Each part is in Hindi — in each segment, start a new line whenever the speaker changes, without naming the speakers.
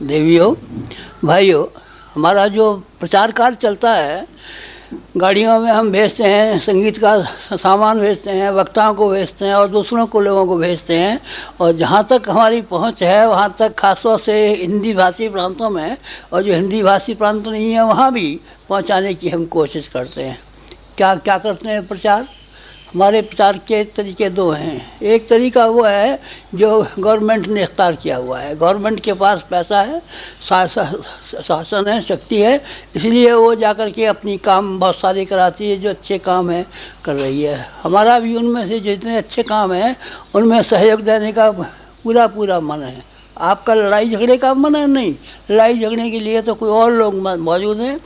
देवियों, भाइयों, हमारा जो प्रचार कार्य चलता है, गाड़ियों में हम भेजते हैं, संगीत का सामान भेजते हैं, वक्ताओं को भेजते हैं और दूसरों को लोगों को भेजते हैं। और जहाँ तक हमारी पहुँच है वहाँ तक खासतौर से हिंदी भाषी प्रांतों में, और जो हिंदी भाषी प्रांत नहीं है वहाँ भी पहुँचाने की हम कोशिश करते हैं। क्या क्या करते हैं प्रचार? हमारे प्रचार के तरीके दो हैं। एक तरीका वो है जो गवर्नमेंट ने इख्तियार किया हुआ है। गवर्नमेंट के पास पैसा है, शासन है, शक्ति है, इसलिए वो जाकर के अपनी काम बहुत सारे कराती है, जो अच्छे काम है कर रही है। हमारा भी उनमें से जितने अच्छे काम हैं उनमें सहयोग देने का पूरा पूरा मन है। आपका लड़ाई झगड़े का मन है? नहीं, लड़ाई झगड़े के लिए तो कोई और लोग मौजूद हैं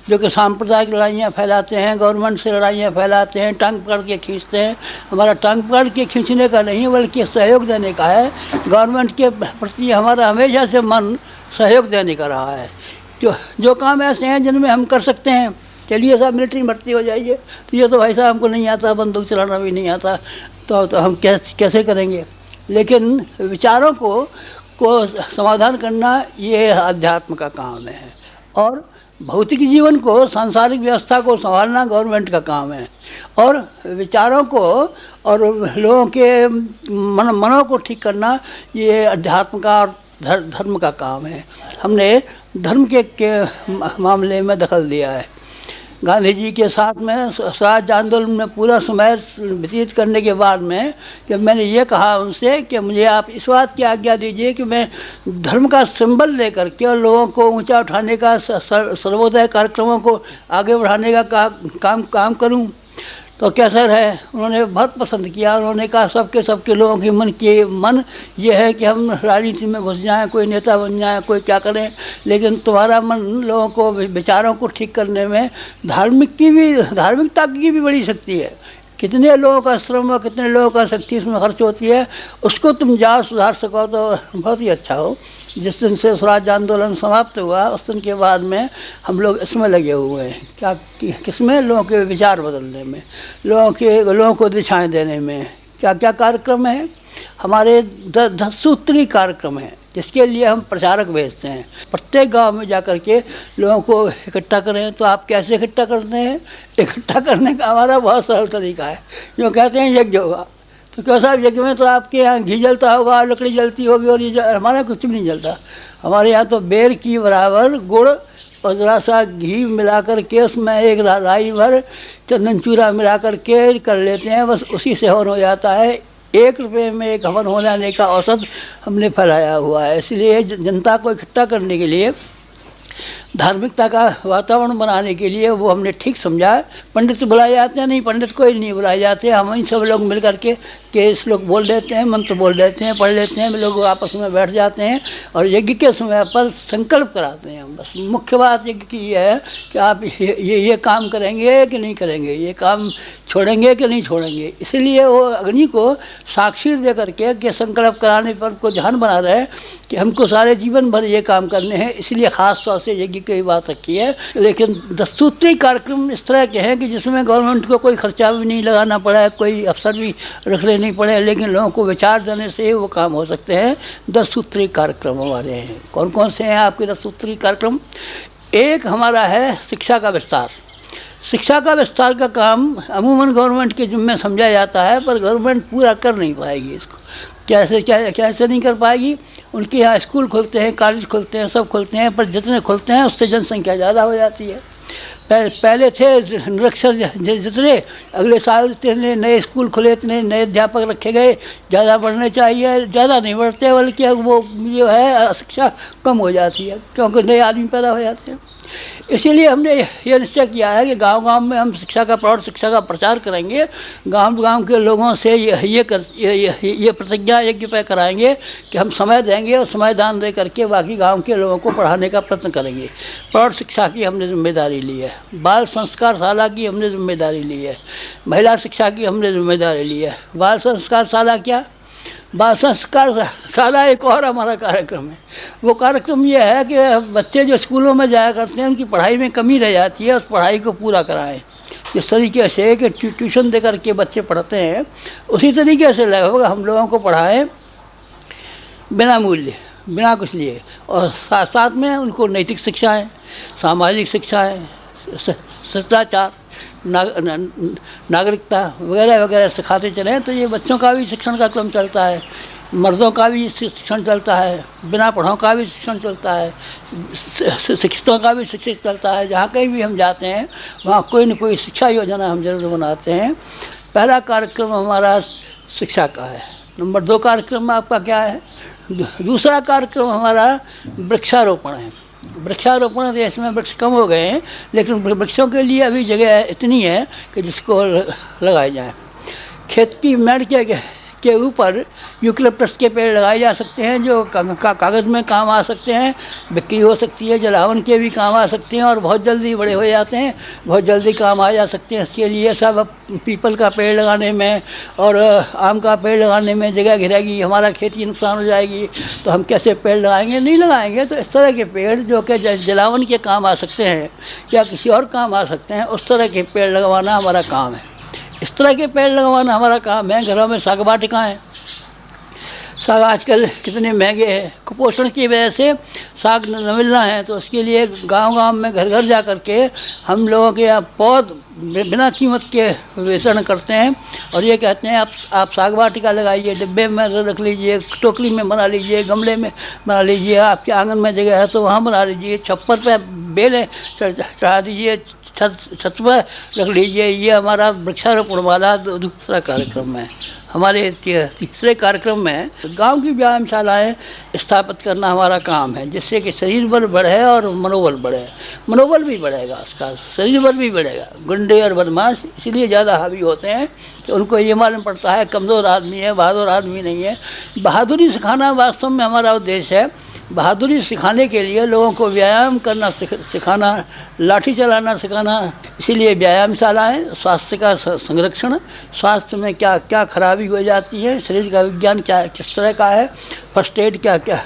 जो कि सांप्रदायिक लड़ाइयाँ फैलाते हैं, गवर्नमेंट से लड़ाइयाँ फैलाते हैं, टांग पकड़ के खींचते हैं। हमारा टांग पकड़ के खींचने का नहीं बल्कि सहयोग देने का है। गवर्नमेंट के प्रति हमारा हमेशा से मन सहयोग देने का रहा है। जो काम ऐसे हैं जिनमें हम कर सकते हैं, चलिए साहब मिलिट्री में भर्ती हो जाइए, तो ये तो भाई साहब हमको नहीं आता, बंदूक चलाना भी नहीं आता, तो हम कैसे करेंगे। लेकिन विचारों को समाधान करना ये अध्यात्म का काम है, और भौतिक जीवन को, सांसारिक व्यवस्था को संभालना गवर्नमेंट का काम है, और विचारों को और लोगों के मनों को ठीक करना ये अध्यात्म का और धर्म का काम है। हमने धर्म के मामले में दखल दिया है। गांधी जी के साथ में स्वराज आंदोलन में पूरा समय व्यतीत करने के बाद में जब मैंने ये कहा उनसे कि मुझे आप इस बात की आज्ञा दीजिए कि मैं धर्म का सिंबल लेकर के लोगों को ऊंचा उठाने का, सर्वोदय कार्यक्रमों को आगे बढ़ाने का काम करूं, तो कैसा है। उन्होंने बहुत पसंद किया। उन्होंने कहा सबके लोगों के मन ये है कि हम राजनीति में घुस जाएं, कोई नेता बन जाएं, कोई क्या करें, लेकिन तुम्हारा मन लोगों को, विचारों को ठीक करने में धार्मिकता की भी बड़ी शक्ति है। कितने लोगों का श्रम और कितने लोगों का शक्ति इसमें खर्च होती है, उसको तुम जाओ सुधार सको तो बहुत ही अच्छा हो। जिस दिन से स्वराज आंदोलन समाप्त हुआ उस दिन के बाद में हम लोग इसमें लगे हुए हैं। क्या किसमें? लोगों के विचार बदलने में, लोगों को दिशाएं देने में। क्या क्या कार्यक्रम है हमारे? 10 सूत्री कार्यक्रम है जिसके लिए हम प्रचारक भेजते हैं। प्रत्येक गांव में जाकर के लोगों को इकट्ठा करें। तो आप कैसे इकट्ठा करते हैं? इकट्ठा करने का हमारा बहुत सरल तरीका है। जो कहते हैं यज्ञ होगा, तो क्यों साहब यज्ञ में तो आपके यहाँ घी जलता होगा, लकड़ी जलती होगी, और ये हमारे यहाँ कुछ भी नहीं जलता। हमारे यहाँ तो बेर की बराबर गुड़ और ज़रा सा घी मिला कर के उसमें एक राई भर चंदन चूरा मिला कर के कर लेते हैं, बस उसी से हवन हो जाता है। 1 रुपये में एक हवन हो जाने का औसत हमने फैलाया हुआ है। इसलिए जनता को इकट्ठा करने के लिए, धार्मिकता का वातावरण बनाने के लिए वो हमने ठीक समझा है। पंडित बुलाए जाते हैं? नहीं, पंडित कोई नहीं बुलाए जाते। हम ही सब लोग मिल करके के श्लोक बोल देते हैं, मंत्र बोल देते हैं, पढ़ लेते हैं, लोग आपस में बैठ जाते हैं और यज्ञ के समय पर संकल्प कराते हैं। बस मुख्य बात यज्ञ की ये है कि आप ये काम करेंगे कि नहीं करेंगे, ये काम छोड़ेंगे कि नहीं छोड़ेंगे। इसलिए वो अग्नि को साक्षी दे करके कि संकल्प कराने पर को ध्यान बना रहे कि हमको सारे जीवन भर ये काम करने हैं, इसलिए ख़ास तौर से यज्ञ की बात रखी है। लेकिन 10 सूत्री कार्यक्रम इस तरह के हैं कि जिसमें गवर्नमेंट को कोई खर्चा भी नहीं लगाना पड़ा है, कोई अफसर भी रखने नहीं पड़े, लेकिन लोगों को विचार देने से वो काम हो सकते हैं। 10 सूत्री कार्यक्रम हमारे हैं। कौन कौन से हैं आपके 10 सूत्री कार्यक्रम? एक हमारा है शिक्षा का विस्तार। शिक्षा का विस्तार का काम अमूमन गवर्नमेंट के जिम्मे समझा जाता है, पर गवर्नमेंट पूरा कर नहीं पाएगी इसको। कैसे नहीं कर पाएगी? उनके यहाँ स्कूल खुलते हैं, कॉलेज खुलते हैं, सब खुलते हैं, पर जितने खुलते हैं उससे जनसंख्या ज़्यादा हो जाती है। पहले थे निरक्षर जितने, अगले साल इतने नए स्कूल खुले, इतने नए अध्यापक रखे गए, ज़्यादा बढ़ने चाहिए, ज़्यादा नहीं बढ़ते, बल्कि वो जो है शिक्षा कम हो जाती है, क्योंकि नए आदमी पैदा हो जाते हैं। इसीलिए हमने ये निश्चय किया है कि गांव-गांव में हम प्रौढ़ शिक्षा का प्रचार करेंगे। गांव-गांव के लोगों से ये प्रतिज्ञा यज्ञ पे कराएंगे कि हम समय देंगे और समय दान दे करके बाकी गांव के लोगों को पढ़ाने का प्रयत्न करेंगे। प्रौढ़ शिक्षा की हमने जिम्मेदारी ली है, बाल संस्कार शाला की हमने जिम्मेदारी ली है, महिला शिक्षा की हमने जिम्मेदारी ली है। बाल संस्कार शाला क्या? बाल संस्कार शाला एक और हमारा कार्यक्रम है। वो कार्यक्रम ये है कि बच्चे जो स्कूलों में जाया करते हैं उनकी पढ़ाई में कमी रह जाती है, उस पढ़ाई को पूरा कराएं। जिस तरीके से कि ट्यूशन दे करके बच्चे पढ़ते हैं, उसी तरीके से लगभग हम लोगों को पढ़ाएं बिना मूल्य। बिना कुछ लिए, और साथ साथ में उनको नैतिक शिक्षाएँ, सामाजिक शिक्षाएँ, शिष्टाचार, नागरिकता वगैरह वगैरह सिखाते चलें, तो ये बच्चों का भी शिक्षण का क्रम चलता है, मर्दों का भी शिक्षण चलता है, बिना पढ़ों का भी शिक्षण चलता है, शिक्षितों का भी शिक्षण चलता है। जहाँ कहीं भी हम जाते हैं वहाँ कोई न कोई शिक्षा योजना हम जरूर बनाते हैं। पहला कार्यक्रम हमारा शिक्षा का है। नंबर 2 कार्यक्रम आपका क्या है? दूसरा कार्यक्रम हमारा वृक्षारोपण है। वृक्षारोपण देश में वृक्ष कम हो गए हैं, लेकिन वृक्षों के लिए अभी जगह इतनी है कि जिसको लगाए जाए। खेत की मेड़ के ऊपर यूकलिप्टस के पेड़ लगाए जा सकते हैं, जो कागज़ में काम आ सकते हैं, बिक्री हो सकती है, जलावन के भी काम आ सकते हैं, और बहुत जल्दी बड़े हो जाते हैं, बहुत जल्दी काम आ जा सकते हैं। इसके लिए सब पीपल का पेड़ लगाने में और आम का पेड़ लगाने में जगह घिरेगी, हमारा खेती नुकसान हो जाएगी, तो हम कैसे पेड़ लगाएंगे? नहीं लगाएंगे। तो इस तरह के पेड़ जो कि जलावन के काम आ सकते हैं या किसी और काम आ सकते हैं, उस तरह के पेड़ लगवाना हमारा काम है। इस तरह के पेड़ लगवाना हमारा काम है। घरों में साग वाटिकाएँ, साग आजकल कितने महंगे हैं, कुपोषण की वजह से साग न मिलना है, तो उसके लिए गांव-गांव में घर घर जा कर के हम लोगों के यहाँ पौध बिना कीमत के वितरण करते हैं, और ये कहते हैं आप साग वाटिका लगाइए, डिब्बे में रख लीजिए, टोकरी में बना लीजिए, गमले में बना लीजिए, आपके आंगन में जगह है तो वहाँ बना लीजिए, छप्पर पे बेलें चढ़ा दीजिए, छत पर रख लीजिए। ये हमारा वृक्षारोपण वाला दूसरा कार्यक्रम है। हमारे तीसरे कार्यक्रम में गांव की व्यायामशालाएँ स्थापित करना हमारा काम है, जिससे कि शरीर बल बढ़े और मनोबल बढ़े। मनोबल भी बढ़ेगा उसका, शरीर बल भी बढ़ेगा। गुंडे और बदमाश इसलिए ज़्यादा हावी होते हैं कि उनको ये मालूम पड़ता है कमज़ोर आदमी है, बहादुर आदमी नहीं है। बहादुरी सिखाना वास्तव में हमारा उद्देश्य है। बहादुरी सिखाने के लिए लोगों को व्यायाम करना सिखाना, लाठी चलाना सिखाना। इसीलिए व्यायामशालाएँ, स्वास्थ्य का संरक्षण, स्वास्थ्य में क्या क्या खराबी हो जाती है, शरीर का विज्ञान क्या किस तरह का है, फर्स्ट एड क्या क्या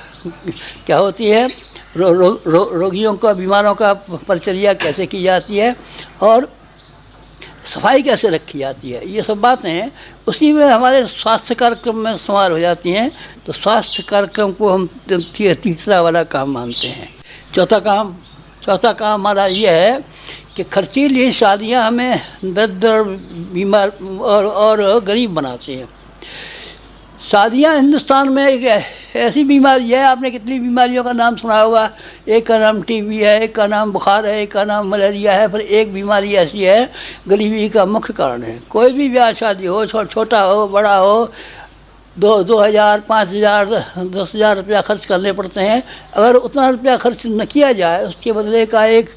क्या होती है, रोगियों का, बीमारों का परिचर्या कैसे की जाती है, और सफाई कैसे रखी जाती है, ये सब बातें उसी में हमारे स्वास्थ्य कार्यक्रम में शुमार हो जाती हैं। तो स्वास्थ्य कार्यक्रम को हम तीसरा वाला काम मानते हैं। चौथा काम हमारा ये है कि खर्चीली शादियां हमें दरिद्र, बीमार और गरीब बनाती हैं। शादियां हिंदुस्तान में एक ऐसी बीमारी है, आपने कितनी बीमारियों का नाम सुना होगा। एक का नाम टीबी है, एक का नाम बुखार है, एक का नाम मलेरिया है, पर एक बीमारी ऐसी है गरीबी का मुख्य कारण है। कोई भी ब्याह शादी हो, छोटा हो बड़ा हो, 2,000, 5,000, 10,000 रुपया खर्च करने पड़ते हैं। अगर उतना रुपया खर्च न किया जाए, उसके बदले का एक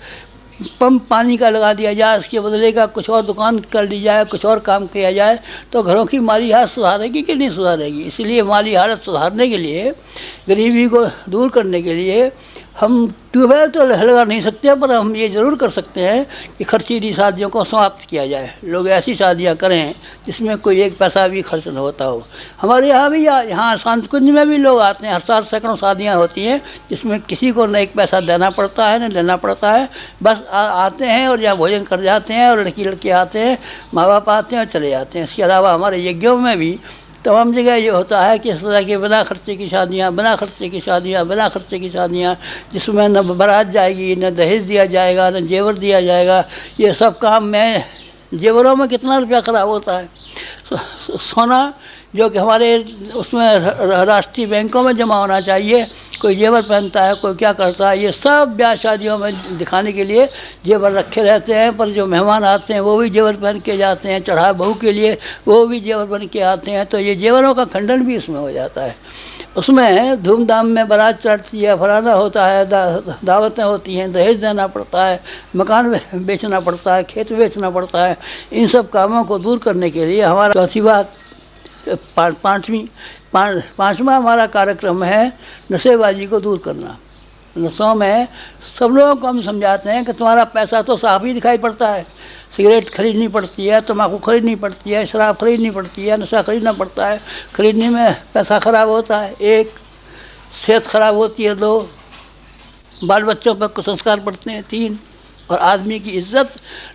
पंप पानी का लगा दिया जाए, उसके बदले का कुछ और दुकान कर ली जाए, कुछ और काम किया जाए, तो घरों की माली हालत सुधारेगी कि नहीं सुधारेगी। इसलिए माली हालत सुधारने के लिए, गरीबी को दूर करने के लिए हम ट्यूबवेल तो लगा नहीं सकते, पर हम ये ज़रूर कर सकते हैं कि खर्चीली शादियों को समाप्त किया जाए। लोग ऐसी शादियां करें जिसमें कोई एक पैसा भी खर्च न होता हो। हमारे यहाँ भी, यहाँ शांतकुंज में भी लोग आते हैं, हर साल सैकड़ों शादियाँ होती हैं जिसमें किसी को न एक पैसा देना पड़ता है न लेना पड़ता है। बस आते हैं और यहाँ भोजन कर जाते हैं, और लड़के आते हैं, माँ बाप आते हैं और चले जाते हैं। इसके अलावा हमारे यज्ञों में भी तमाम जगह ये होता है कि इस तरह के बिना खर्चे की शादियाँ, जिसमें न बारात जाएगी, न दहेज दिया जाएगा, न जेवर दिया जाएगा। ये सब काम में जेवरों में कितना रुपया खराब होता है। सोना जो कि हमारे उसमें राष्ट्रीय बैंकों में जमा होना चाहिए, कोई जेवर पहनता है, कोई क्या करता है, ये सब ब्याह शादियों में दिखाने के लिए जेवर रखे रहते हैं। पर जो मेहमान आते हैं वो भी जेवर पहन के जाते हैं, चढ़ा बहू के लिए वो भी जेवर बन के आते हैं, तो ये जेवरों का खंडन भी उसमें हो जाता है। उसमें धूमधाम में बारात चढ़ती है, फलाना होता है, दावतें होती हैं, दहेज देना पड़ता है, मकान बेचना पड़ता है, खेत बेचना पड़ता है। इन सब कामों को दूर करने के लिए हमारा चौथी बात, पाँचवा हमारा कार्यक्रम है नशेबाजी को दूर करना। नशों में सब लोगों को हम समझाते हैं कि तुम्हारा पैसा तो साफ ही दिखाई पड़ता है। सिगरेट खरीदनी पड़ती है, तम्बाकू खरीदनी पड़ती है, शराब खरीदनी पड़ती है, नशा खरीदना पड़ता है। खरीदने में पैसा ख़राब होता है, 1 सेहत ख़राब होती है, 2 बाल बच्चों पर कुसंस्कार पड़ते हैं, 3 और आदमी की इज्जत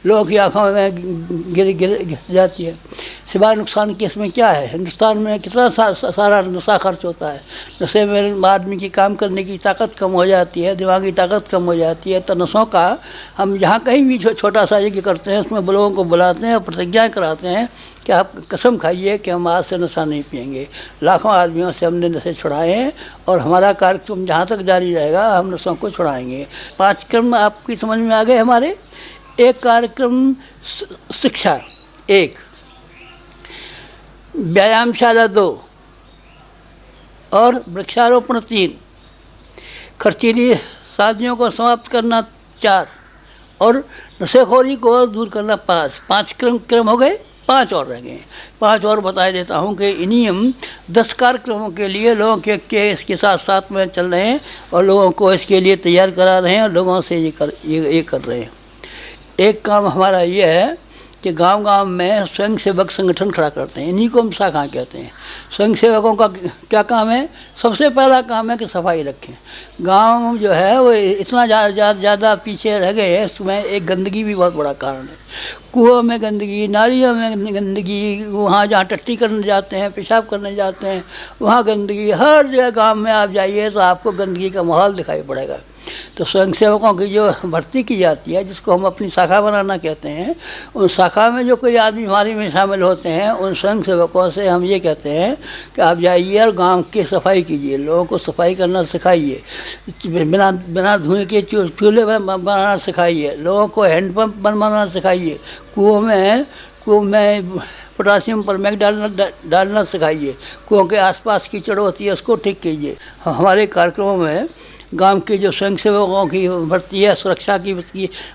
लोगों की आंखों में गिर जाती है। सिवाय नुकसान के इसमें क्या है? हिंदुस्तान में कितना सारा नशा खर्च होता है। नशे में आदमी की काम करने की ताकत कम हो जाती है, दिमागी ताकत कम हो जाती है। तो नशों का हम जहाँ कहीं भी छोटा सा यज्ञ करते हैं, उसमें लोगों को बुलाते हैं और प्रतिज्ञा कराते हैं कि आप कसम खाइए कि हम आज से नशा नहीं पिएंगे। लाखों आदमियों से हमने नशे छुड़ाए हैं और हमारा कार्यक्रम जहाँ तक जारी रहेगा हम नशों को छुड़ाएंगे। 5 क्रम आपकी समझ में आ गए हमारे। एक कार्यक्रम शिक्षा 1, व्यायामशाला 2 और वृक्षारोपण 3, खर्चीली शादियों को समाप्त करना 4 और नशेखोरी को दूर करना 5। 5 क्रम हो गए, 5 और रह गए। 5 और बता देता हूँ कि इन्हीं हम 10 कार्यक्रमों के लिए लोगों के इसके साथ साथ में चल रहे हैं और लोगों को इसके लिए तैयार करा रहे हैं और लोगों से ये कर रहे हैं। एक काम हमारा ये है कि गांव-गांव में स्वयं सेवक संगठन खड़ा करते हैं। इन्हीं को हम शाखा कहते हैं। स्वयं सेवकों का क्या काम है? सबसे पहला काम है कि सफाई रखें। गांव जो है वो इतना ज़्यादा पीछे रह गए हैं, उसमें एक गंदगी भी बहुत बड़ा कारण है। कुओं में गंदगी, नालियों में गंदगी, वहाँ जहाँ टट्टी करने जाते हैं, पेशाब करने जाते हैं, वहाँ गंदगी। हर जगह गाँव में आप जाइए तो आपको गंदगी का माहौल दिखाई पड़ेगा। तो स्वयंसेवकों की जो भर्ती की जाती है, जिसको हम अपनी शाखा बनाना कहते हैं, उन शाखा में जो कोई आदमी हमारी में शामिल होते हैं, उन स्वयंसेवकों से हम ये कहते हैं कि आप जाइए और गांव की सफाई कीजिए, लोगों को सफाई करना सिखाइए, बिना धुएं के चूल्हे बनाना सिखाइए, लोगों को हैंडपम्प बनवाना सिखाइए, कुओं में पोटासियम परमैंगनेट डालना सिखाइए, कुओं के आसपास कीचड़ होती है उसको ठीक कीजिए। हमारे कार्यक्रमों में गांव के जो स्वयंसेवकों की भर्ती है, सुरक्षा की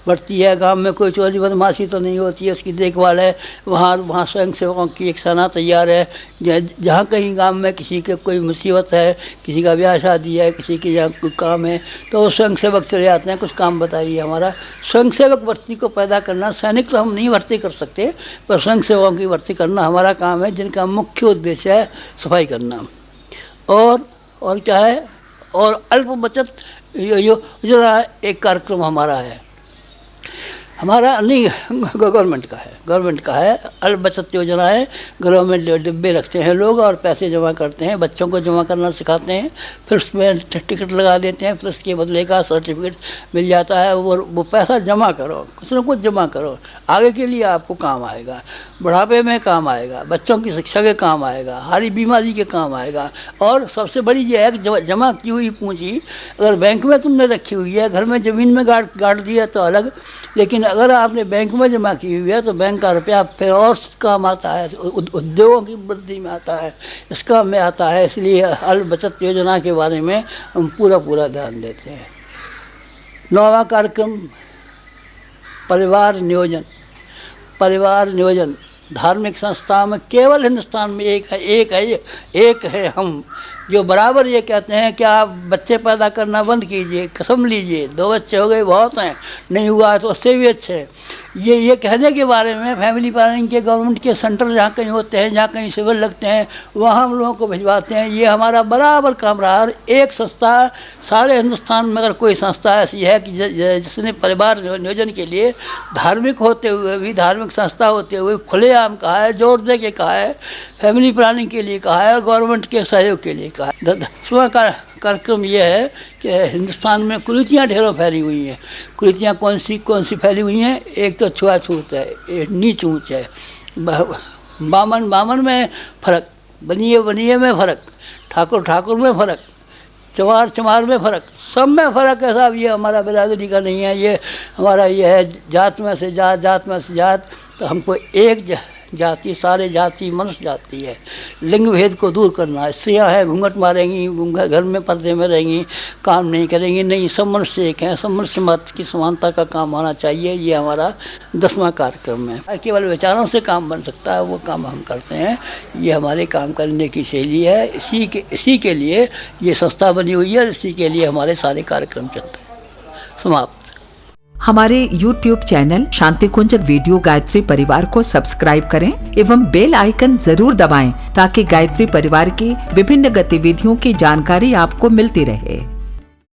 भर्ती है, गांव में कोई चोरी बदमाशी तो नहीं होती है, उसकी देखभाल है। वहाँ स्वयंसेवकों की एक सेना तैयार है। जहाँ कहीं गांव में किसी के कोई मुसीबत है, किसी का ब्याह शादी है, किसी के यहाँ कोई काम है, तो वो स्वयंसेवक चले जाते हैं, कुछ काम बताइए। हमारा स्वयंसेवक भर्ती को पैदा करना, सैनिक तो हम नहीं भर्ती कर सकते, पर स्वयंसेवकों की भर्ती करना हमारा काम है, जिनका मुख्य उद्देश्य है सफाई करना। और क्या है? और अल्प बचत योजना एक कार्यक्रम हमारा है। हमारा नहीं, गवर्नमेंट का है। अल्प बचत योजना है। घरों में डिब्बे रखते हैं लोग और पैसे जमा करते हैं, बच्चों को जमा करना सिखाते हैं, फिर उसमें टिकट लगा देते हैं, फिर उसके बदले का सर्टिफिकेट मिल जाता है। वो पैसा जमा करो, कुछ ना कुछ जमा करो, आगे के लिए आपको काम आएगा, बुढ़ापे में काम आएगा, बच्चों की शिक्षा के काम आएगा, हारी बीमारी के काम आएगा। और सबसे बड़ी ये है कि जमा की हुई पूंजी अगर बैंक में तुमने रखी हुई है, घर में ज़मीन में गाड़ दिया तो अलग, लेकिन अगर आपने बैंक में जमा की हुई है तो बैंक का रुपया फिर और काम आता है, उद्योगों की वृद्धि में आता है, इस काम में आता है। इसलिए अल्प बचत योजना के बारे में हम पूरा ध्यान देते हैं। 9वां कार्यक्रम परिवार नियोजन। धार्मिक संस्था में केवल हिंदुस्तान में एक है हम, जो बराबर ये कहते हैं कि आप बच्चे पैदा करना बंद कीजिए, कसम लीजिए, 2 बच्चे हो गए बहुत हैं, नहीं हुआ तो उससे भी अच्छे। ये कहने के बारे में फैमिली प्लानिंग के गवर्नमेंट के सेंटर जहाँ कहीं होते हैं, जहाँ कहीं शिविर लगते हैं, वहाँ हम लोगों को भिजवाते हैं। ये हमारा बराबर काम रहा। और एक संस्था सारे हिंदुस्तान में अगर कोई संस्था ऐसी है कि जिसने परिवार नियोजन के लिए धार्मिक होते हुए भी, धार्मिक संस्था होते हुए खुलेआम कहा है, जोर दे के कहा है, फैमिली प्लानिंग के लिए कहा है और गवर्नमेंट के सहयोग के लिए कहा है। 10वां कार्यक्रम ये है कि हिंदुस्तान में कुरीतियाँ ढेरों फैली हुई हैं। कुरीतियाँ कौन सी फैली हुई हैं? एक तो छुआछूत है, एक नीच ऊँच है, बामन में फ़र्क, बनिए में फ़र्क, ठाकुर में फ़र्क, चमार में फ़र्क, सब में फ़र्क है साहब। ये हमारा बिरादरी का नहीं है, ये हमारा ये है जात में से जात। तो हमको एक जाति, सारे जाति मनुष्य जाति है। लिंग भेद को दूर करना। स्त्रियाँ हैं घूंघट मारेंगी, घर में पर्दे में रहेंगी, काम नहीं करेंगी, नहीं, सब मनुष्य एक हैं, सब मनुष्य मत की समानता का काम होना चाहिए। ये हमारा 10वां कार्यक्रम है। केवल विचारों से काम बन सकता है, वो काम हम करते हैं। ये हमारे काम करने की शैली है। इसी के लिए ये संस्था बनी हुई है, इसी के लिए हमारे सारे कार्यक्रम चलते हैं। समाप्त।
हमारे YouTube चैनल शांति कुंज वीडियो गायत्री परिवार को सब्सक्राइब करें एवं बेल आइकन जरूर दबाएं ताकि गायत्री परिवार की विभिन्न गतिविधियों की जानकारी आपको मिलती रहे।